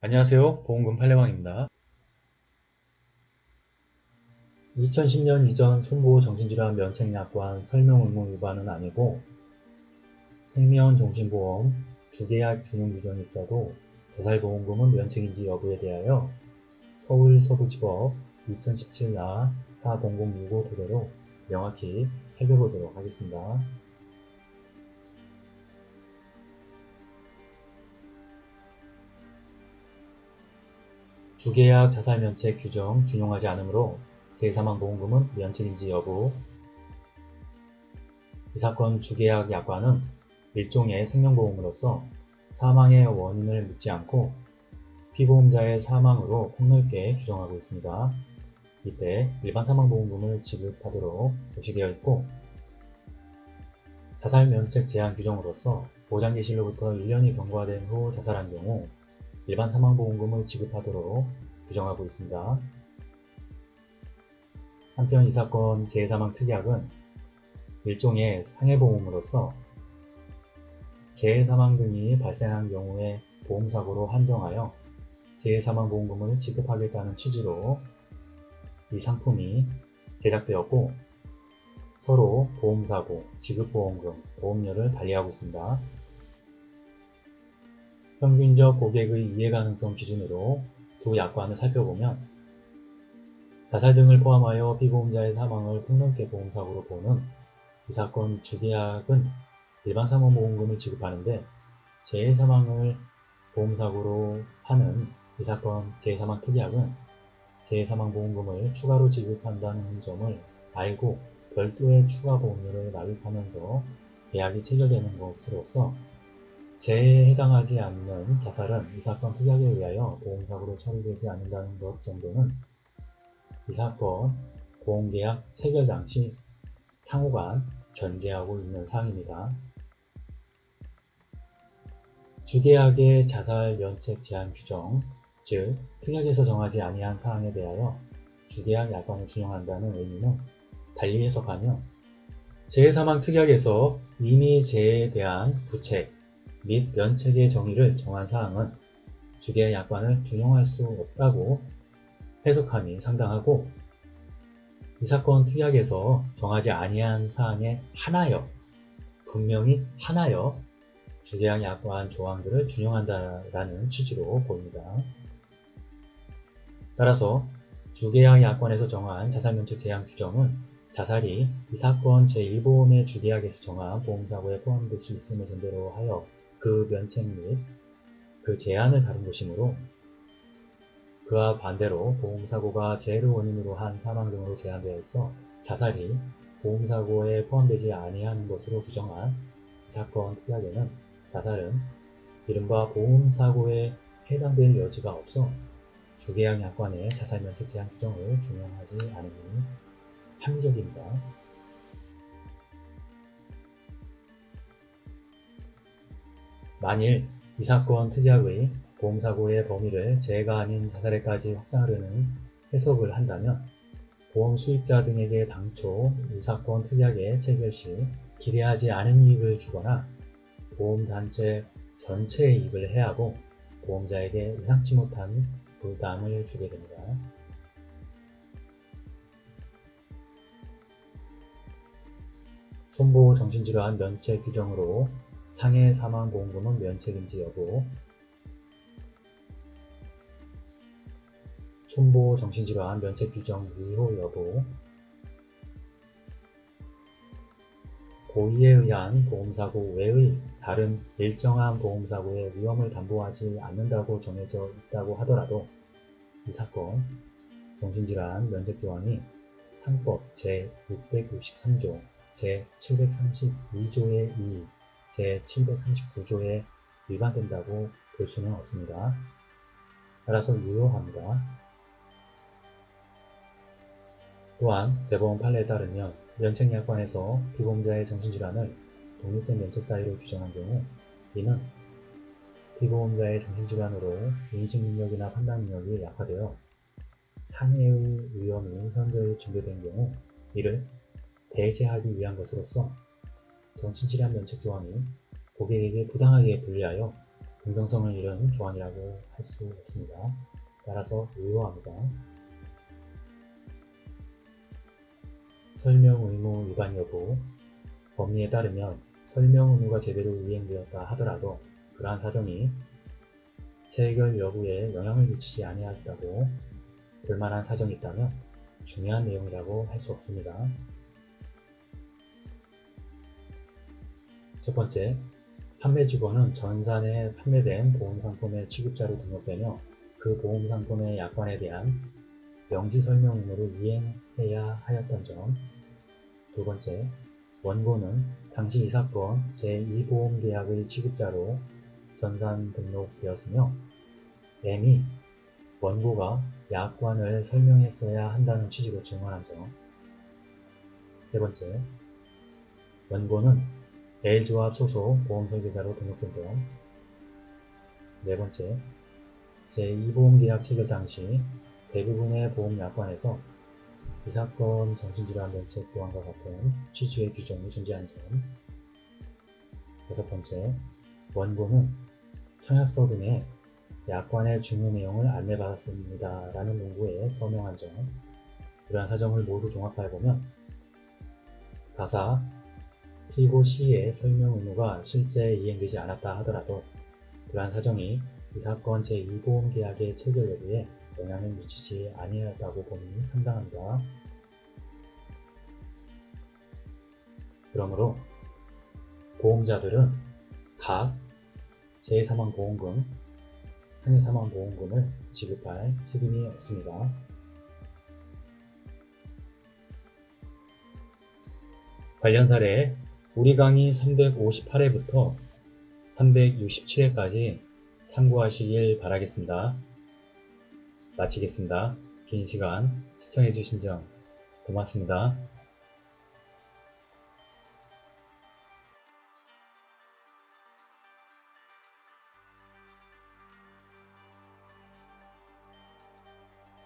안녕하세요. 보험금 팔례방입니다. 2010년 이전 손보정신질환 면책약관 설명 의무 위반은 아니고 생명정신보험 주계약 준용 규정이 있어도 자살보험금은 면책인지 여부에 대하여 서울서부지법 2017나 40065 토대로 명확히 살펴보도록 하겠습니다. 주계약 자살면책 규정 준용하지 않으므로 제3항보험금은 면책인지 여부. 이 사건 주계약 약관은 일종의 생명보험으로서 사망의 원인을 묻지 않고 피보험자의 사망으로 폭넓게 규정하고 있습니다. 이때 일반 사망보험금을 지급하도록 표시되어 있고, 자살면책 제한 규정으로서 보장기실로부터 1년이 경과된 후 자살한 경우 일반 사망보험금을 지급하도록 규정하고 있습니다. 한편 이 사건 재해사망특약은 일종의 상해보험으로서 재해사망 등이 발생한 경우에 보험사고로 한정하여 재해사망보험금을 지급하겠다는 취지로 이 상품이 제작되었고, 서로 보험사고, 지급보험금, 보험료를 달리하고 있습니다. 평균적 고객의 이해가능성 기준으로 두 약관을 살펴보면 자살 등을 포함하여 피보험자의 사망을 폭넓게 보험사고로 보는 이 사건 주계약은 일반 사망보험금을 지급하는데, 재해사망을 보험사고로 하는 이 사건 재해사망특약은 재해사망보험금을 추가로 지급한다는 점을 알고 별도의 추가 보험료를 납입하면서 계약이 체결되는 것으로서 재해에 해당하지 않는 자살은 이 사건 특약에 의하여 보험사고로 처리되지 않는다는 것 정도는 이 사건 보험계약 체결 당시 상호간 전제하고 있는 사항입니다. 주계약의 자살 면책 제한 규정, 즉 특약에서 정하지 아니한 사항에 대하여 주계약 약관을 준용한다는 의미는 달리 해석하며 재해사망 특약에서 이미 재해에 대한 부책 및 면책의 정의를 정한 사항은 주계약 약관을 준용할 수 없다고 해석함이 상당하고, 이 사건 특약에서 정하지 아니한 사항에 한하여, 분명히 한하여 주계약 약관 조항들을 준용한다라는 취지로 보입니다. 따라서 주계약 약관에서 정한 자살면책 제한 규정은 자살이 이 사건 제1보험의 주계약에서 정한 보험사고에 포함될 수 있음을 전제로 하여 그 면책 및 그 제한을 다룬 것이므로, 그와 반대로 보험사고가 재해를 원인으로 한 사망 등으로 제한되어 있어 자살이 보험사고에 포함되지 아니하는 것으로 규정한 이 사건 특약에는 자살은 이른바 보험사고에 해당될 여지가 없어 주계약 약관의 자살면책 제한 규정을 준용하지 않으니 합리적입니다. 만일 이 사건 특약의 보험사고의 범위를 재해가 아닌 자살에까지 확장하려는 해석을 한다면 보험 수익자 등에게 당초 이 사건 특약의 체결 시 기대하지 않은 이익을 주거나 보험단체 전체의 이익을 해하고 보험자에게 예상치 못한 부담을 주게 됩니다. 손보 정신질환 면책 규정으로 상해 사망보험금은 면책인지 여부. 손보 정신질환 면책 규정 유효 여부. 고의에 의한 보험사고 외의 다른 일정한 보험사고의 위험을 담보하지 않는다고 정해져 있다고 하더라도 이 사건 정신질환 면책 조항이 상법 제663조, 제732조의 2, 제739조에 위반된다고 볼 수는 없습니다. 따라서 유효합니다. 또한 대법원 판례에 따르면 면책약관에서 피보험자의 정신질환을 독립된 면책 사유로 규정한 경우 이는 피보험자의 정신질환으로 인식능력이나 판단능력이 약화되어 상해의 위험이 현저히 증대된 경우 이를 배제하기 위한 것으로서 정신질환 면책 조항이 고객에게 부당하게 불리하여 공정성을 잃은 조항이라고 할 수 없습니다. 따라서 유효합니다. 설명 의무 위반 여부. 법리에 따르면 설명 의무가 제대로 이행되었다 하더라도 그러한 사정이 체결 여부에 영향을 미치지 아니하였다고 볼 만한 사정이 있다면 중요한 내용이라고 할 수 없습니다. 첫 번째, 판매 직원은 전산에 판매된 보험상품의 취급자로 등록되며 그 보험상품의 약관에 대한 명시 설명 의무를 이행해야 하였던 점. 두 번째, 원고는 당시 이 사건 제2보험계약의 취급자로 전산 등록되었으며 M이 원고가 약관을 설명했어야 한다는 취지로 증언한 점. 세 번째, 원고는 L조합 소속 보험설계사로 등록된 점. 네 번째, 제2보험계약 체결 당시 대부분의 보험약관에서 이 사건 정신질환면책 조항과 같은 취지의 규정이 존재하는 점. 여섯 번째, 원고는 청약서 등의 약관의 중요 내용을 안내받았습니다 라는 문구에 서명한 점. 이러한 사정을 모두 종합해보면 가사 피고 C의 설명 의무가 실제 이행되지 않았다 하더라도 그러한 사정이 이 사건 제2보험계약의 체결 여부에 영향을 미치지 아니하였다고 봄이 상당합니다. 그러므로 보험자들은 각 재해사망보험금, 상해사망보험금을 지급할 책임이 없습니다. 관련 사례 우리 강의 358회부터 367회까지 참고하시길 바라겠습니다. 마치겠습니다. 긴 시간 시청해주신 점 고맙습니다.